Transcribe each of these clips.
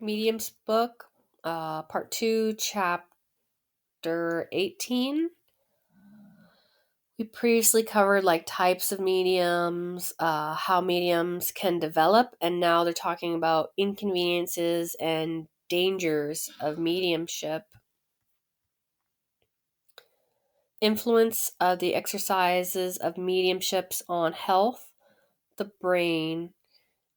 Medium's book, Part 2, Chapter 18. We previously covered like types of mediums, how mediums can develop, and now they're talking about inconveniences and dangers of mediumship. Influence of the exercises of mediumships on health, the brain,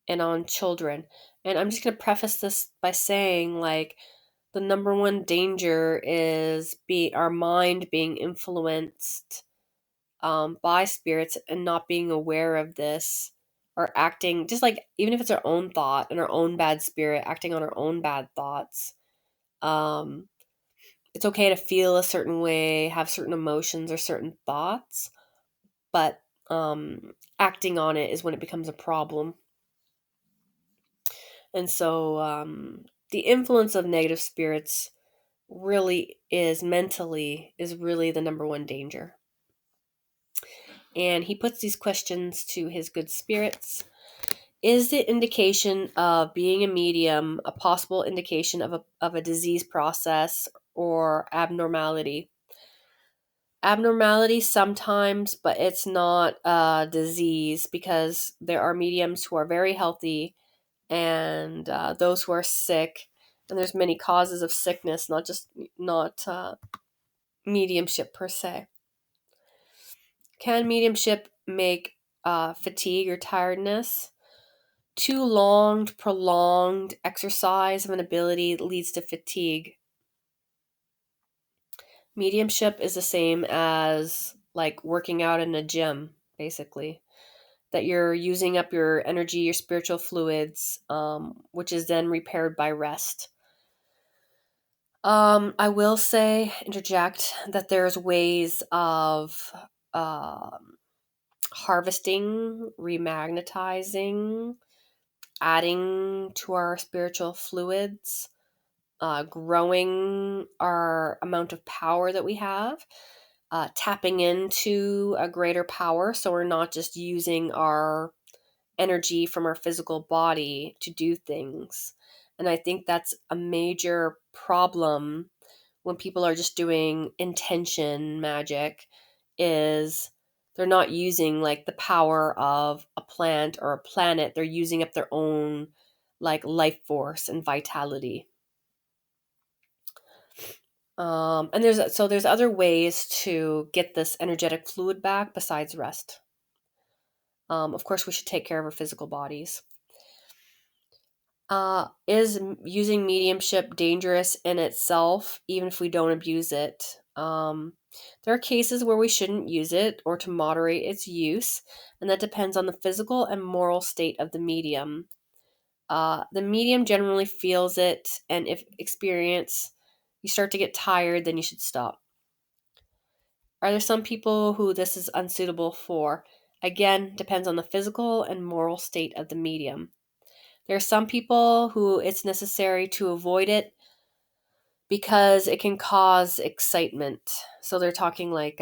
and on children. And I'm just going to preface this by saying, like, the number one danger is our mind being influenced by spirits and not being aware of this, or acting just like, even if it's our own thought and our own bad spirit acting on our own bad thoughts. Um, it's okay to feel a certain way, have certain emotions or certain thoughts, but acting on it is when it becomes a problem. And so the influence of negative spirits really is mentally is really the number one danger. And he puts these questions to his good spirits. Is the indication of being a medium a possible indication of a disease process or abnormality? Abnormality sometimes, but it's not a disease, because there are mediums who are very healthy and those who are sick. And there's many causes of sickness, not mediumship per se. Can mediumship make fatigue or tiredness? Too long, prolonged exercise of an ability leads to fatigue. Mediumship is the same as like working out in a gym, basically. That you're using up your energy, your spiritual fluids, which is then repaired by rest. I will say, interject, that there's ways of harvesting, remagnetizing, adding to our spiritual fluids, growing our amount of power that we have, tapping into a greater power, so we're not just using our energy from our physical body to do things. And I think that's a major problem when people are just doing intention magic, is they're not using like the power of a plant or a planet. They're using up their own like life force and vitality. And there's other ways to get this energetic fluid back besides rest. Of course, we should take care of our physical bodies. Is using mediumship dangerous in itself, even if we don't abuse it? There are cases where we shouldn't use it or to moderate its use, and that depends on the physical and moral state of the medium. The medium generally feels it, and if you start to get tired, then you should stop. Are there some people who this is unsuitable for? Again, depends on the physical and moral state of the medium. There are some people who it's necessary to avoid it because it can cause excitement. So they're talking like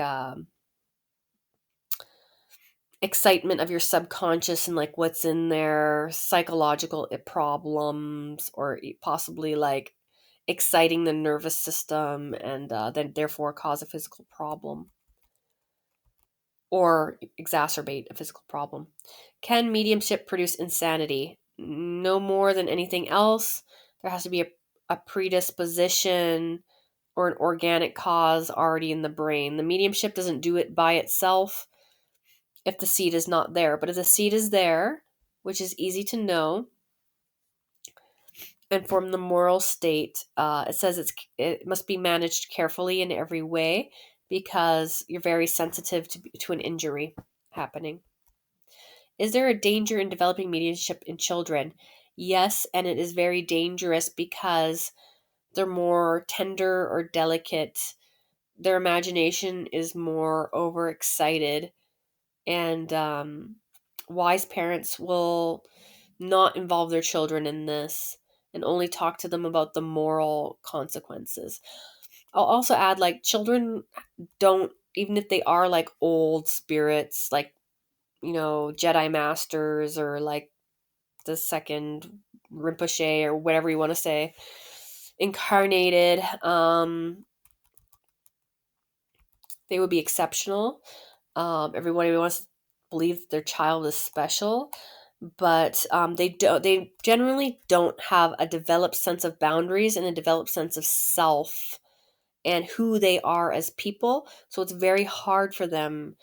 excitement of your subconscious and like what's in there, psychological problems, or possibly like exciting the nervous system, and then therefore cause a physical problem or exacerbate a physical problem. Can mediumship produce insanity? No more than anything else. There has to be a predisposition or an organic cause already in the brain. The mediumship doesn't do it by itself if the seed is not there. But if the seed is there, which is easy to know, and from the moral state, it says it must be managed carefully in every way, because you're very sensitive to an injury happening. Is there a danger in developing mediumship in children? Yes, and it is very dangerous because they're more tender or delicate. Their imagination is more overexcited, and wise parents will not involve their children in this and only talk to them about the moral consequences. I'll also add, like, children don't, even if they are like old spirits, like, Jedi masters, or like the second Rinpoche or whatever you want to say, incarnated, they would be exceptional. Everybody wants to believe their child is special, but they don't. They generally don't have a developed sense of boundaries and a developed sense of self and who they are as people. So it's very hard for them.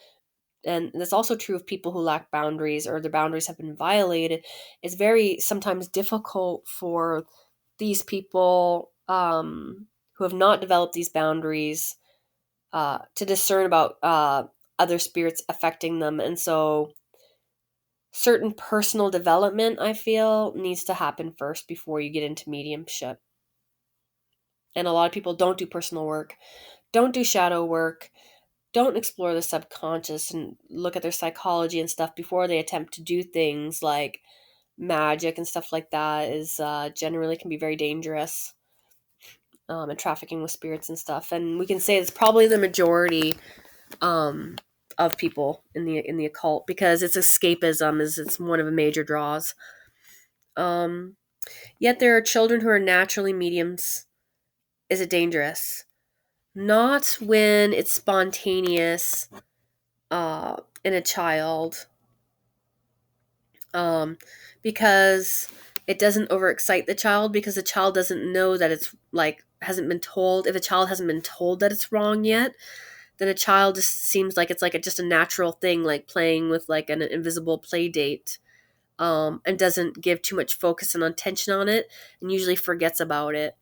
And that's also true of people who lack boundaries or their boundaries have been violated. It's very sometimes difficult for these people who have not developed these boundaries to discern about other spirits affecting them. And so certain personal development, I feel, needs to happen first before you get into mediumship. And a lot of people don't do personal work, don't do shadow work, don't explore the subconscious and look at their psychology and stuff before they attempt to do things like magic and stuff like that is generally can be very dangerous, and trafficking with spirits and stuff. And we can say it's probably the majority um, of people in the occult because it's escapism is it's one of the major draws. Um, Yet there are children who are naturally mediums. Is it dangerous? Not when it's spontaneous in a child, um, because it doesn't overexcite the child because the child doesn't know that it's like hasn't been told. If a child hasn't been told that it's wrong yet, then a child just seems like it's like just a natural thing, like playing with like an invisible play date, and doesn't give too much focus and attention on it, and usually forgets about it.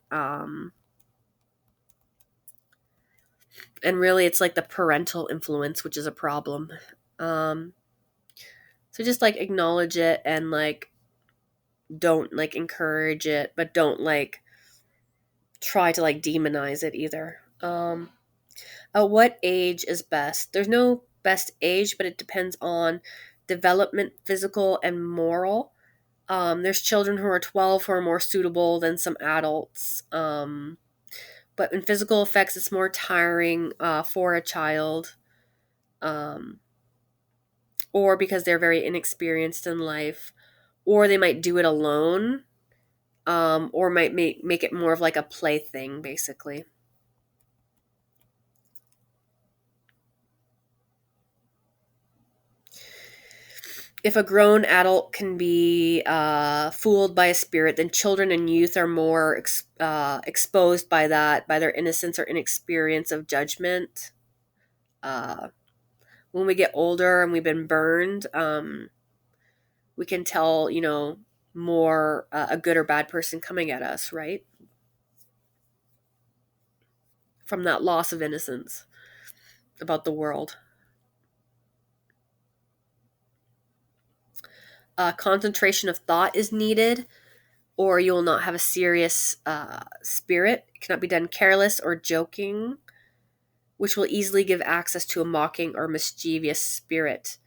And really, it's like the parental influence, which is a problem. Um, so just like acknowledge it and like don't like encourage it, but don't like try to like demonize it either. At what age is best? There's no best age, but it depends on development, physical, and moral. There's children who are 12 who are more suitable than some adults. But in physical effects, it's more tiring for a child, um, or because they're very inexperienced in life, or they might do it alone, or might make it more of like a plaything, basically. If a grown adult can be fooled by a spirit, then children and youth are more exposed by that, by their innocence or inexperience of judgment. Uh, when we get older and we've been burned, we can tell, more a good or bad person coming at us, right? From that loss of innocence about the world. Concentration of thought is needed, or you will not have a serious spirit. It cannot be done careless or joking, which will easily give access to a mocking or mischievous spirit.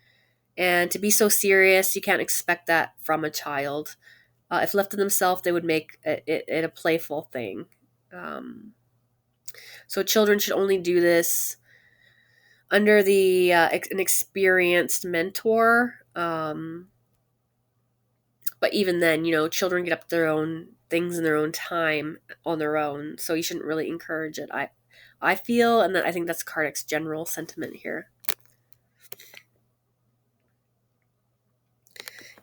And to be so serious, you can't expect that from a child. If left to themselves, they would make it a playful thing. So children should only do this under an experienced mentor. But even then, children get up their own things in their own time on their own. So you shouldn't really encourage it. I feel, and I think that's Kardec's general sentiment here.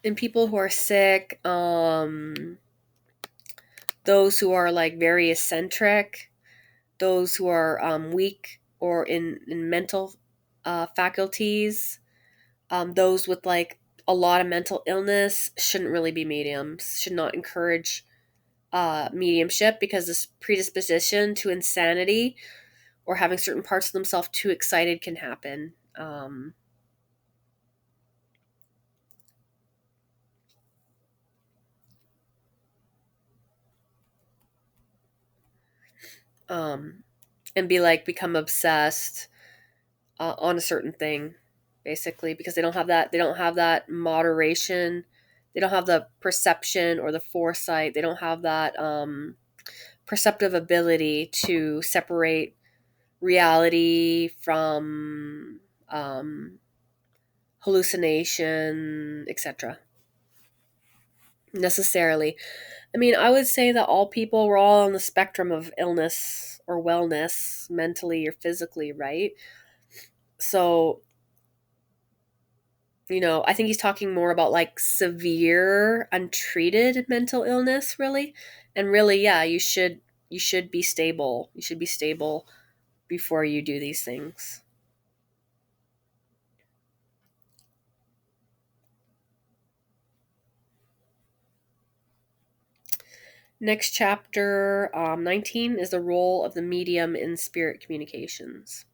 In people who are sick, those who are like very eccentric, those who are weak or in mental faculties, those with like a lot of mental illness shouldn't really be mediums, should not encourage mediumship because this predisposition to insanity or having certain parts of themselves too excited can happen. Um, and become obsessed on a certain thing, basically, because they don't have that moderation, they don't have the perception or the foresight, they don't have that perceptive ability to separate reality from hallucination, etc. necessarily. I mean, I would say that all people, we're all on the spectrum of illness or wellness, mentally or physically, right? So, I think he's talking more about like severe, untreated mental illness, really. And really, yeah, you should be stable. You should be stable before you do these things. Next chapter, 19, is the role of the medium in spirit communications.